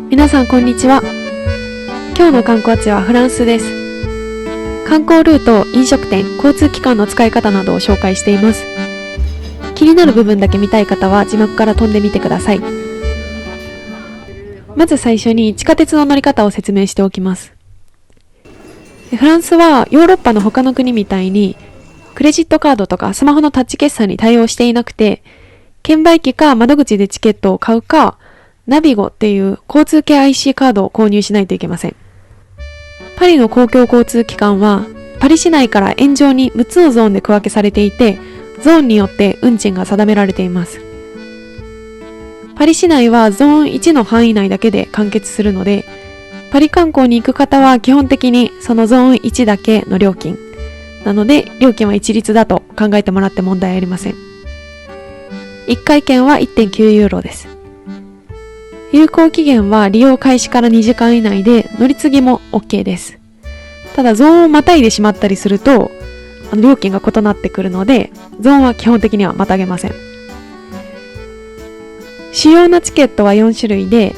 皆さんこんにちは。今日の観光地はフランスです。観光ルート、飲食店、交通機関の使い方などを紹介しています。気になる部分だけ見たい方は字幕から飛んでみてください。まず最初に地下鉄の乗り方を説明しておきます。フランスはヨーロッパの他の国みたいにクレジットカードとかスマホのタッチ決済に対応していなくて、券売機か窓口でチケットを買うか、ナビゴっていう交通系 IC カードを購入しないといけません。パリの公共交通機関はパリ市内から円状に6つのゾーンで区分けされていて、ゾーンによって運賃が定められています。パリ市内はゾーン1の範囲内だけで完結するので、パリ観光に行く方は基本的にそのゾーン1だけの料金なので、料金は一律だと考えてもらって問題ありません。1回券は 1.9 ユーロです。有効期限は利用開始から2時間以内で、乗り継ぎも OK です。ただゾーンをまたいでしまったりすると料金が異なってくるので、ゾーンは基本的にはまたげません。主要なチケットは4種類で、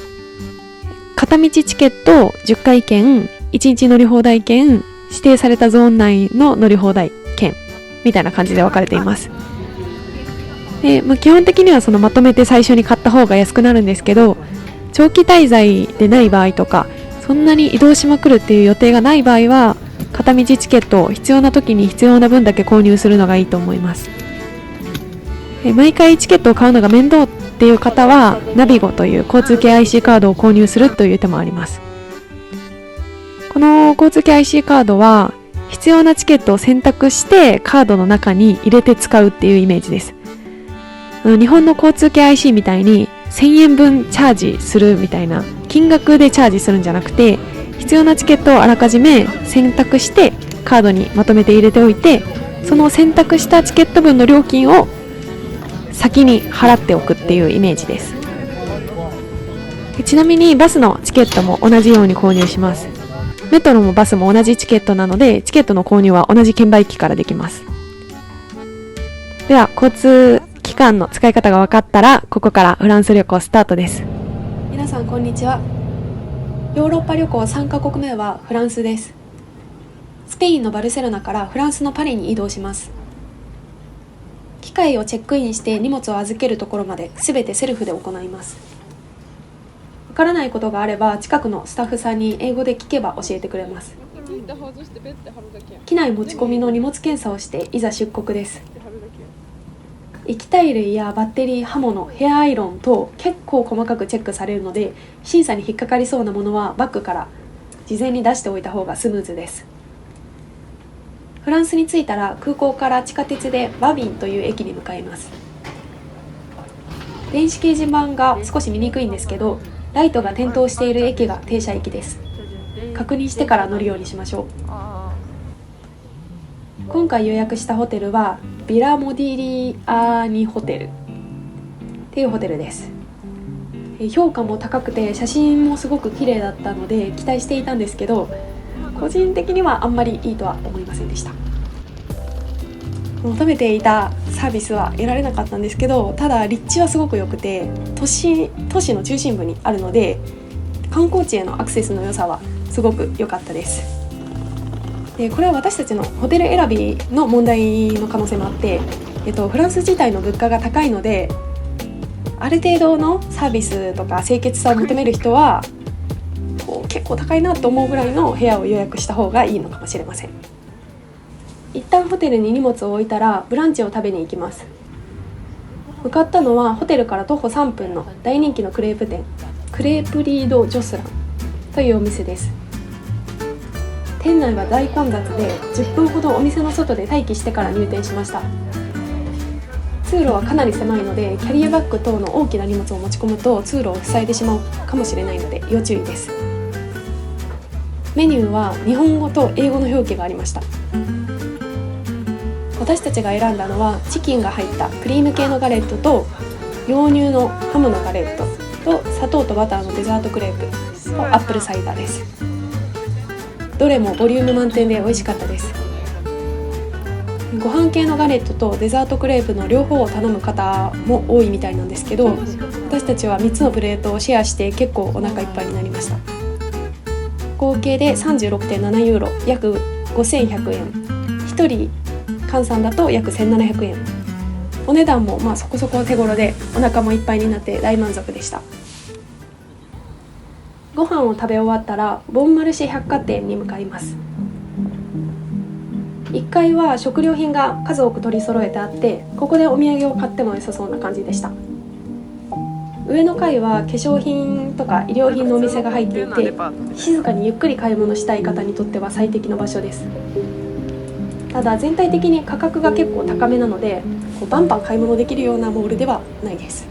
片道チケット、10回券、1日乗り放題券、指定されたゾーン内の乗り放題券みたいな感じで分かれています。で、基本的にはそのまとめて最初に買った方が安くなるんですけど、長期滞在でない場合とか、そんなに移動しまくるっていう予定がない場合は、片道チケットを必要な時に必要な分だけ購入するのがいいと思います。毎回チケットを買うのが面倒っていう方は、ナビゴという交通系 IC カードを購入するという手もあります。この交通系 IC カードは必要なチケットを選択してカードの中に入れて使うっていうイメージです。日本の交通系 IC みたいに1000円分チャージするみたいな金額でチャージするんじゃなくて、必要なチケットをあらかじめ選択してカードにまとめて入れておいて、その選択したチケット分の料金を先に払っておくっていうイメージです。ちなみにバスのチケットも同じように購入します。メトロもバスも同じチケットなので、チケットの購入は同じ券売機からできます。では、交通機関の使い方が分かったら、ここからフランス旅行スタートです。皆さんこんにちは。ヨーロッパ旅行3カ国目はフランスです。スペインのバルセロナからフランスのパリに移動します。機械をチェックインして荷物を預けるところまで全てセルフで行います。わからないことがあれば近くのスタッフさんに英語で聞けば教えてくれます。機内持ち込みの荷物検査をしていざ出国です。液体類やバッテリー、刃物、ヘアアイロン等結構細かくチェックされるので、審査に引っかかりそうなものはバッグから事前に出しておいた方がスムーズです。フランスに着いたら空港から地下鉄でバビンという駅に向かいます。電子掲示板が少し見にくいんですけど、ライトが点灯している駅が停車駅です。確認してから乗るようにしましょう。今回予約したホテルはビラモディリアーニホテルっていうホテルです。評価も高くて写真もすごく綺麗だったので期待していたんですけど、個人的にはあんまりいいとは思いませんでした。求めていたサービスは得られなかったんですけど、ただ立地はすごく良くて、都市の中心部にあるので、観光地へのアクセスの良さはすごく良かったです。で、これは私たちのホテル選びの問題の可能性もあって、フランス自体の物価が高いので、ある程度のサービスとか清潔さを求める人は結構高いなと思うぐらいの部屋を予約した方がいいのかもしれません。一旦ホテルに荷物を置いたらブランチを食べに行きます。向かったのはホテルから徒歩3分の大人気のクレープ店、クレープリード・ジョスランというお店です。店内は大混雑で10分ほどお店の外で待機してから入店しました。通路はかなり狭いので、キャリアバッグ等の大きな荷物を持ち込むと通路を塞いでしまうかもしれないので要注意です。メニューは日本語と英語の表記がありました。私たちが選んだのはチキンが入ったクリーム系のガレットと羊乳のハムのガレットと砂糖とバターのデザートクレープとアップルサイダーです。どれもボリューム満点で美味しかったです。ご飯系のガレットとデザートクレープの両方を頼む方も多いみたいなんですけど、私たちは3つのプレートをシェアして結構お腹いっぱいになりました。合計で 36.7 ユーロ、約5100円。1人換算だと約1700円。お値段もそこそこ手頃で、お腹もいっぱいになって大満足でした。ご飯を食べ終わったらボンマルシェ百貨店に向かいます。1階は食料品が数多く取り揃えてあって、ここでお土産を買っても良さそうな感じでした。上の階は化粧品とか衣料品のお店が入っていて、静かにゆっくり買い物したい方にとっては最適の場所です。ただ全体的に価格が結構高めなので、バンバン買い物できるようなモールではないです。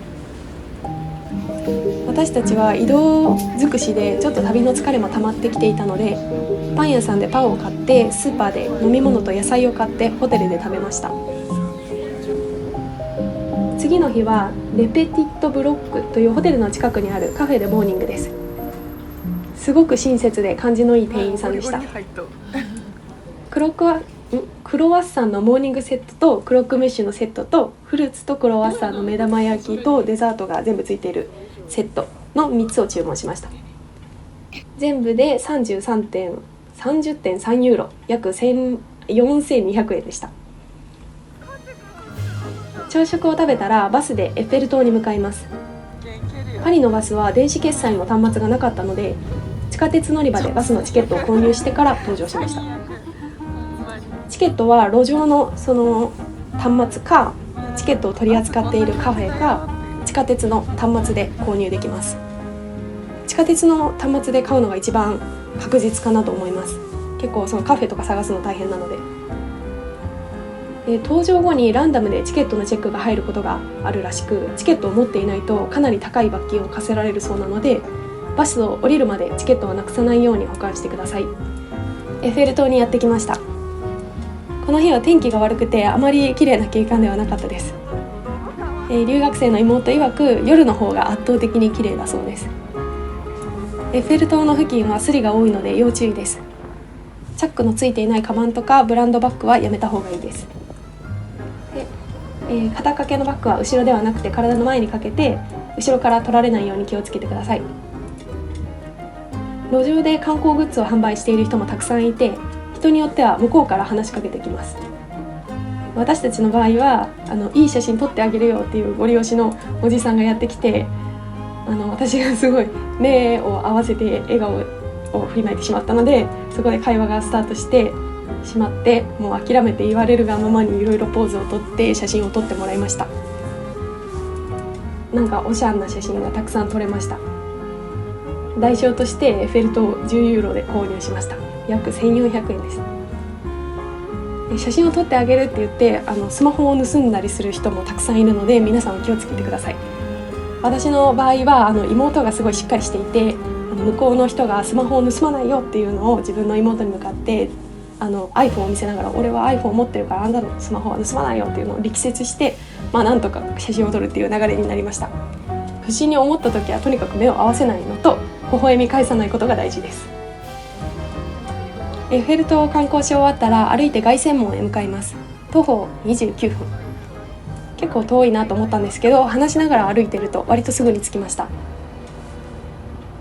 私たちは移動尽くしでちょっと旅の疲れも溜まってきていたので、パン屋さんでパンを買って、スーパーで飲み物と野菜を買ってホテルで食べました。次の日はレペティットブロックというホテルの近くにあるカフェでモーニングです。すごく親切で感じのいい店員さんでした。クロワッサンのモーニングセットとクロックムッシュのセットとフルーツとクロワッサンの目玉焼きとデザートが全部ついているセットの3つを注文しました。全部で 30.3 ユーロ、約4200円でした。朝食を食べたらバスでエッフェル塔に向かいます。パリのバスは電子決済の端末がなかったので、地下鉄乗り場でバスのチケットを購入してから搭乗しました。チケットは路上のその端末か、チケットを取り扱っているカフェか、地下鉄の端末で購入できます。地下鉄の端末で買うのが一番確実かなと思います。結構そのカフェとか探すの大変なので。搭乗後にランダムでチケットのチェックが入ることがあるらしく、チケットを持っていないとかなり高い罰金を課せられるそうなので、バスを降りるまでチケットをなくさないように保管してください。エッフェル塔にやってきました。この日は天気が悪くてあまり綺麗な景観ではなかったです。留学生の妹曰く夜の方が圧倒的に綺麗だそうです。エッフェル塔の付近はスリが多いので要注意です。チャックのついていないカバンとかブランドバッグはやめた方がいいです。肩掛けのバッグは後ろではなくて体の前にかけて、後ろから取られないように気をつけてください。路上で観光グッズを販売している人もたくさんいて、人によっては向こうから話しかけてきます。私たちの場合はいい写真撮ってあげるよっていうご利用しのおじさんがやってきて、私がすごい目を合わせて笑顔を振りまいてしまったので、そこで会話がスタートしてしまって、もう諦めて言われるがままにいろいろポーズを撮って写真を撮ってもらいました。なんかおしゃんな写真がたくさん撮れました。代償としてエッフェル塔を10ユーロで購入しました。約1400円です。写真を撮ってあげるって言ってスマホを盗んだりする人もたくさんいるので、皆さん気をつけてください。私の場合は妹がすごいしっかりしていて、向こうの人がスマホを盗まないよっていうのを自分の妹に向かってiPhone を見せながら、俺は iPhone を持ってるからあんたのスマホは盗まないよっていうのを力説して、なんとか写真を撮るっていう流れになりました。不審に思った時はとにかく目を合わせないのと、微笑み返さないことが大事です。エッフェル塔を観光し終わったら歩いて凱旋門へ向かいます。徒歩29分。結構遠いなと思ったんですけど、話しながら歩いてると割とすぐに着きました。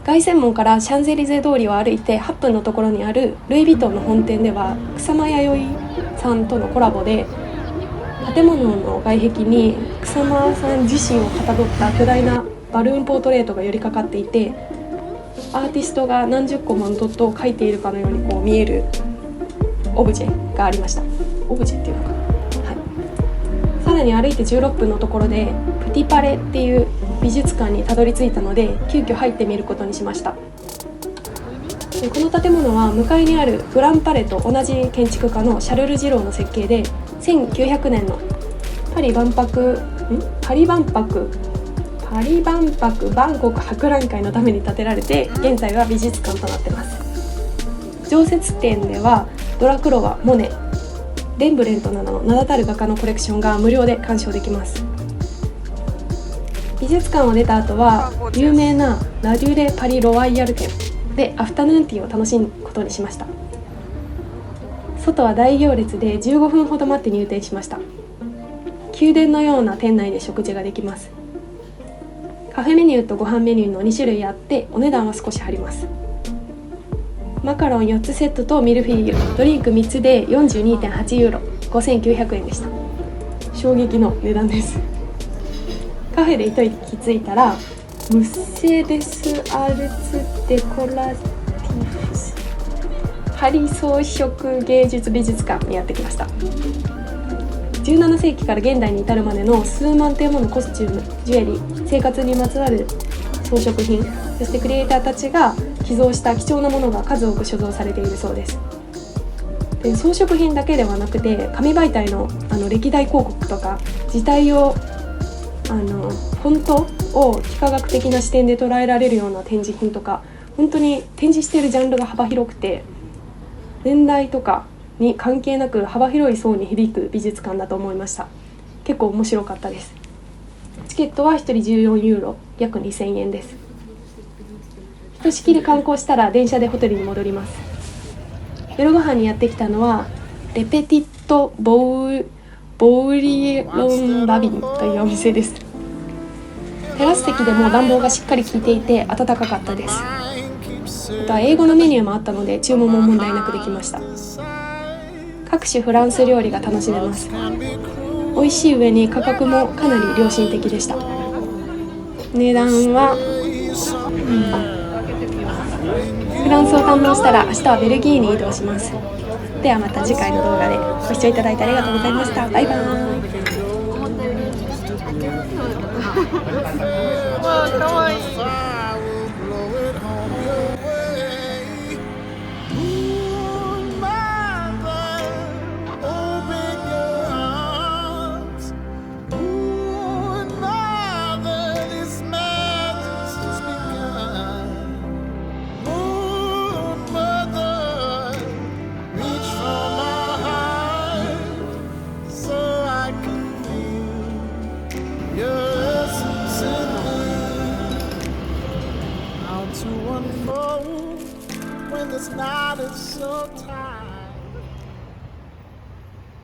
凱旋門からシャンゼリゼ通りを歩いて8分のところにあるルイ・ヴィトンの本店では、草間彌生さんとのコラボで建物の外壁に草間さん自身をかたどった巨大なバルーンポートレートが寄りかかっていて、アーティストが何十個ものドットを描いているかのように見えるオブジェがありました。オブジェっていうのかな、はい、さらに歩いて16分のところでプティパレっていう美術館にたどり着いたので、急遽入ってみることにしました。でこの建物は向かいにあるグランパレと同じ建築家のシャルル・ジローの設計で、1900年のパリ万博バンコク博覧会のために建てられて、現在は美術館となっています。常設展ではドラクロワ、モネ、レンブレントなどの名だたる画家のコレクションが無料で鑑賞できます。美術館を出た後は有名なラデュレ・パリ・ロワイヤル展でアフタヌーンティーを楽しむことにしました。外は大行列で15分ほど待って入店しました。宮殿のような店内で食事ができます。カフェメニューとご飯メニューの2種類あって、お値段は少し張ります。マカロン4つセットとミルフィーユ、ドリンク3つで 42.8 ユーロ、5900円でした。衝撃の値段です。カフェで一息ついたら、ムセデス・アルツ・デコラティフスパリ装飾芸術美術館にやってきました。17世紀から現代に至るまでの数万点ものコスチューム、ジュエリー、生活にまつわる装飾品、そしてクリエイターたちが寄贈した貴重なものが数多く所蔵されているそうです。で、装飾品だけではなくて、紙媒体の歴代広告とか字体をフォントを幾何学的な視点で捉えられるような展示品とか、本当に展示しているジャンルが幅広くて、年代とかに関係なく幅広い層に響く美術館だと思いました。結構面白かったです。チケットは1人14ユーロ、約2000円です。ひとしきり観光したら電車でホテルに戻ります。夜ご飯にやってきたのはレペティット・ボウリロン・ラビンというお店です。テラス席でも暖房がしっかり効いていて暖かかったです。あとは英語のメニューもあったので注文も問題なくできました。各種フランス料理が楽しめます。美味しい上に価格もかなり良心的でした。値段は、フランスを堪能したら明日はベルギーに移動します。ではまた次回の動画でご視聴いただいてありがとうございました。バイバーイ。To unfold when this night is so tired.